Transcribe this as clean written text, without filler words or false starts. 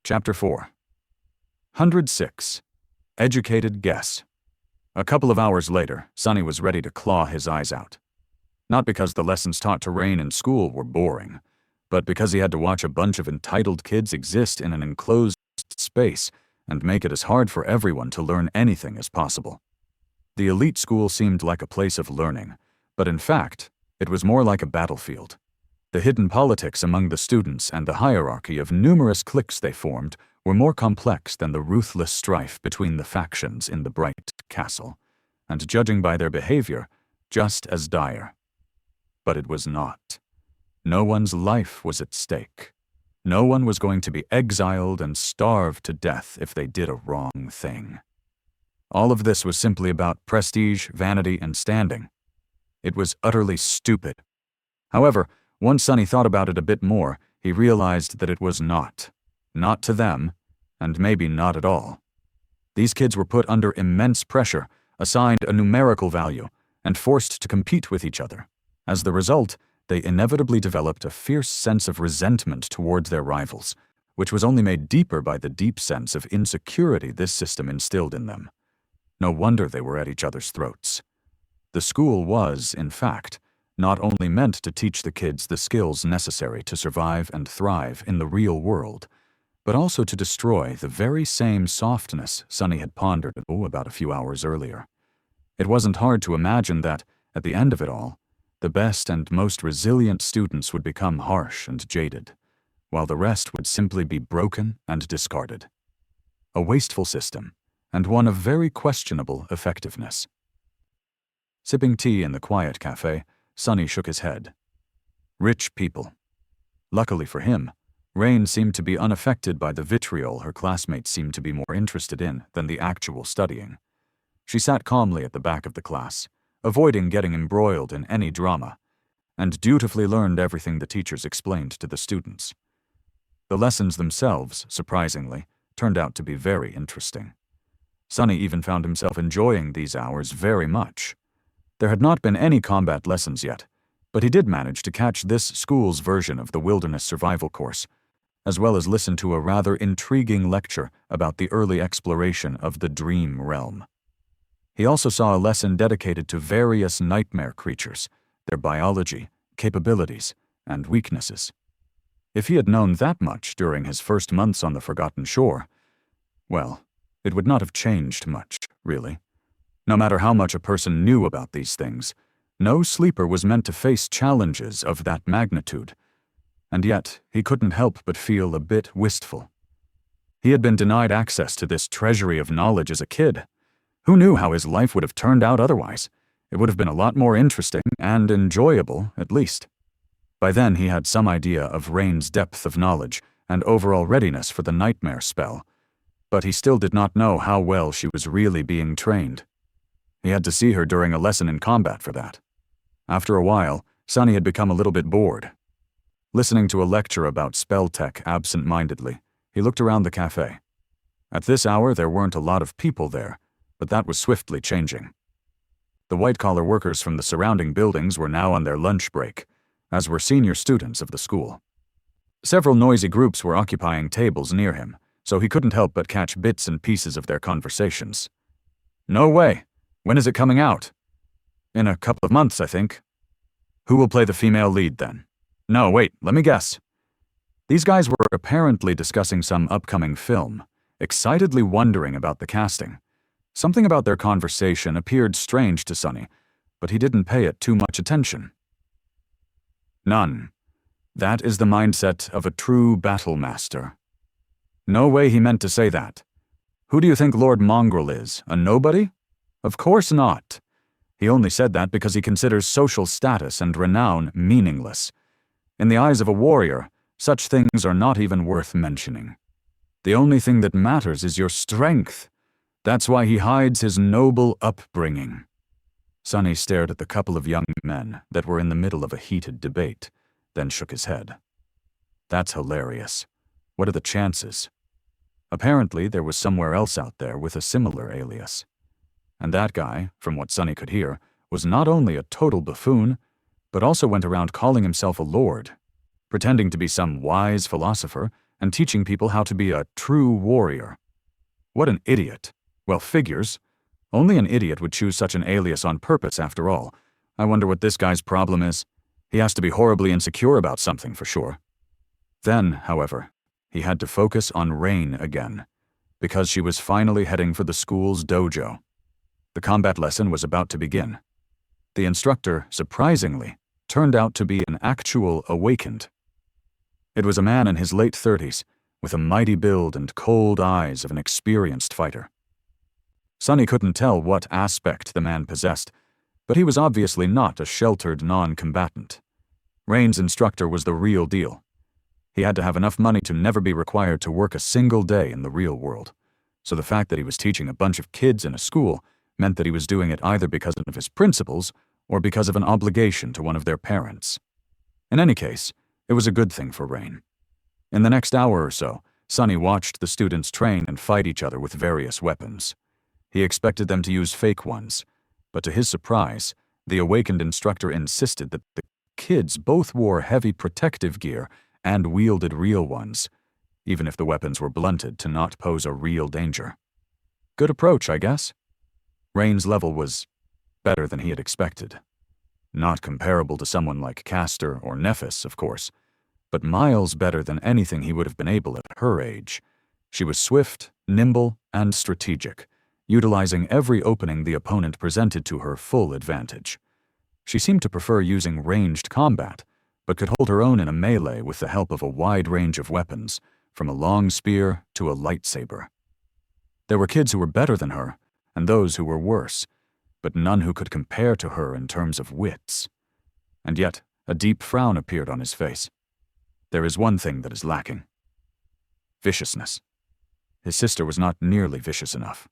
Chapter 4. 106. Educated Guess. A couple of hours later, Sonny was ready to claw his eyes out. Not because the lessons taught to Rain in school were boring, but because he had to watch a bunch of entitled kids exist in an enclosed space and make it as hard for everyone to learn anything as possible. The elite school seemed like a place of learning, but in fact, it was more like a battlefield. The hidden politics among the students and the hierarchy of numerous cliques they formed were more complex than the ruthless strife between the factions in the Bright Castle, and judging by their behavior, just as dire. But it was not. No one's life was at stake. No one was going to be exiled and starved to death if they did a wrong thing. All of this was simply about prestige, vanity, and standing. It was utterly stupid. However, once Sonny thought about it a bit more, he realized that it was not. Not to them, and maybe not at all. These kids were put under immense pressure, assigned a numerical value, and forced to compete with each other. As the result, they inevitably developed a fierce sense of resentment towards their rivals, which was only made deeper by the deep sense of insecurity this system instilled in them. No wonder they were at each other's throats. The school was, in fact, not only meant to teach the kids the skills necessary to survive and thrive in the real world, but also to destroy the very same softness Sonny had pondered about a few hours earlier. It wasn't hard to imagine that, at the end of it all, the best and most resilient students would become harsh and jaded, while the rest would simply be broken and discarded. A wasteful system, and one of very questionable effectiveness. Sipping tea in the quiet cafe, Sonny shook his head. Rich people. Luckily for him, Rain seemed to be unaffected by the vitriol her classmates seemed to be more interested in than the actual studying. She sat calmly at the back of the class, avoiding getting embroiled in any drama, and dutifully learned everything the teachers explained to the students. The lessons themselves, surprisingly, turned out to be very interesting. Sonny even found himself enjoying these hours very much. There had not been any combat lessons yet, but he did manage to catch this school's version of the Wilderness Survival course, as well as listen to a rather intriguing lecture about the early exploration of the Dream Realm. He also saw a lesson dedicated to various nightmare creatures, their biology, capabilities, and weaknesses. If he had known that much during his first months on the Forgotten Shore, well, it would not have changed much, really. No matter how much a person knew about these things, no sleeper was meant to face challenges of that magnitude, and yet he couldn't help but feel a bit wistful. He had been denied access to this treasury of knowledge as a kid. Who knew how his life would have turned out otherwise? It would have been a lot more interesting and enjoyable, at least. By then he had some idea of Rain's depth of knowledge and overall readiness for the nightmare spell, but he still did not know how well she was really being trained. He had to see her during a lesson in combat for that. After a while, Sonny had become a little bit bored. Listening to a lecture about spell tech absent-mindedly, he looked around the cafe. At this hour, there weren't a lot of people there, but that was swiftly changing. The white-collar workers from the surrounding buildings were now on their lunch break, as were senior students of the school. Several noisy groups were occupying tables near him, so he couldn't help but catch bits and pieces of their conversations. No way! When is it coming out? In a couple of months, I think. Who will play the female lead then? No, wait, let me guess. These guys were apparently discussing some upcoming film, excitedly wondering about the casting. Something about their conversation appeared strange to Sonny, but he didn't pay it too much attention. None. That is the mindset of a true battle master. No way he meant to say that. Who do you think Lord Mongrel is, a nobody? Of course not. He only said that because he considers social status and renown meaningless. In the eyes of a warrior, such things are not even worth mentioning. The only thing that matters is your strength. That's why he hides his noble upbringing. Sonny stared at the couple of young men that were in the middle of a heated debate, then shook his head. That's hilarious. What are the chances? Apparently, there was somewhere else out there with a similar alias. And that guy, from what Sonny could hear, was not only a total buffoon, but also went around calling himself a lord, pretending to be some wise philosopher and teaching people how to be a true warrior. What an idiot. Well, figures. Only an idiot would choose such an alias on purpose, after all. I wonder what this guy's problem is. He has to be horribly insecure about something, for sure. Then, however, he had to focus on Rain again, because she was finally heading for the school's dojo. The combat lesson was about to begin. The instructor, surprisingly, turned out to be an actual awakened. It was a man in his late 30s, with a mighty build and cold eyes of an experienced fighter. Sunny couldn't tell what aspect the man possessed, but he was obviously not a sheltered non-combatant. Rain's instructor was the real deal. He had to have enough money to never be required to work a single day in the real world, so the fact that he was teaching a bunch of kids in a school meant that he was doing it either because of his principles or because of an obligation to one of their parents. In any case, it was a good thing for Rain. In the next hour or so, Sunny watched the students train and fight each other with various weapons. He expected them to use fake ones, but to his surprise, the awakened instructor insisted that the kids both wore heavy protective gear and wielded real ones, even if the weapons were blunted to not pose a real danger. Good approach, I guess. Rain's level was better than he had expected. Not comparable to someone like Castor or Nephis, of course, but miles better than anything he would have been able at her age. She was swift, nimble, and strategic, utilizing every opening the opponent presented to her full advantage. She seemed to prefer using ranged combat, but could hold her own in a melee with the help of a wide range of weapons, from a long spear to a lightsaber. There were kids who were better than her, and those who were worse, but none who could compare to her in terms of wits. And yet, a deep frown appeared on his face. There is one thing that is lacking. Viciousness. His sister was not nearly vicious enough.